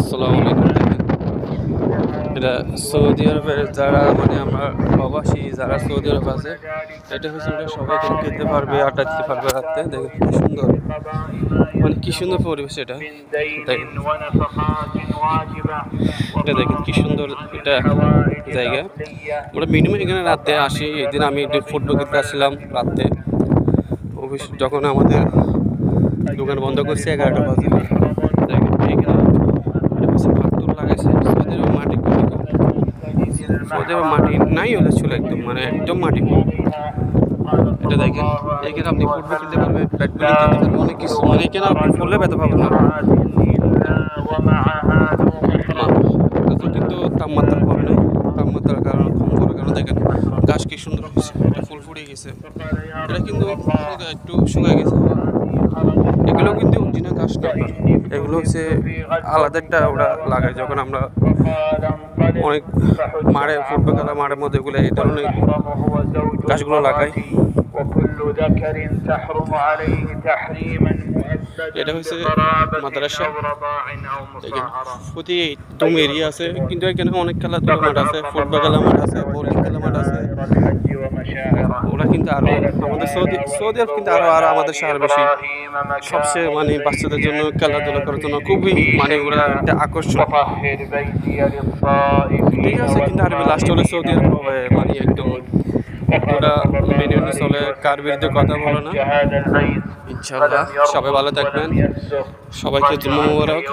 আসসালামু আলাইকুম। এটা সৌদি আরবের যারা মানে আমরা প্রবাসী যারা সৌদি আরব আছে, এটা হচ্ছে ওটা সবাই এখানে খেতে পারবে, আড্ডা দিতে পারবে রাতে। দেখেন কি সুন্দর, মানে কি সুন্দর পরিবেশ এটা। দেখেন এটা দেখেন কি সুন্দর এটা জায়গা। আমরা মিনিমাম এখানে রাতে আসি। এদিন আমি একটু ফুটবল খেলতে আসছিলাম রাতে, যখন আমাদের দোকান বন্ধ করছে 11টা বাজে। দেখেন এখানে এটা হচ্ছে পাথর লাগাইছে। সৌদি আরবে মাটি নাই হলে ছিল একদম, মানে একদম মাটি। এটা দেখেন এখানে আপনি ফুটবল খেলতে পারবেন, ব্যাডমিন্টন খেলতে পারবেন, অনেক কিছু। মানে এখানে আপনি ফুললে ব্যথা পাবেন না। কিন্তু তাপমাত্রা পড়ে নাই, তাপমাত্রার কারণ কম করার কারণে দেখেন গাছ কি সুন্দর হয়েছে, এটা ফুল ফুটিয়ে গেছে। এটা কিন্তু একটু শুকিয়ে গেছে। এগুলো কিন্তু অরিজিনাল গাছ না, এগুলো হচ্ছে আলাদা একটা ওরা লাগায় যখন আমরা অনেক মাঠে ফুটবল খেলা মাঠের মধ্যে এগুলো এই ধরনের গাছগুলো লাগাই। এটা হচ্ছে মাদ্রাসা। দেখেন প্রতি দম এরিয়া আছে, কিন্তু এখানে অনেক খেলাধুলা মাঠ আছে, ফুটবল খেলা মাঠ আছে, বোলিং খেলা মাঠ আছে। ওরা কিন্তু আরো আমাদের সৌদি আরব কিন্তু আরো আমাদের শহর বেশি সবচেয়ে মানে বাচ্চাদের জন্য খেলাধুলা করার জন্য খুবই মানে ওরা একটা আকর্ষণ। ঠিক আছে, কিন্তু আরবি লাস্ট হলে সৌদি আরব মানে একদম ওরা মেনে নিয়ে চলে, কার বিরুদ্ধে কথা বলে না। ইনশাআল্লাহ সবাই ভালো থাকবেন, সবাইকে জুম্মা মুবারক।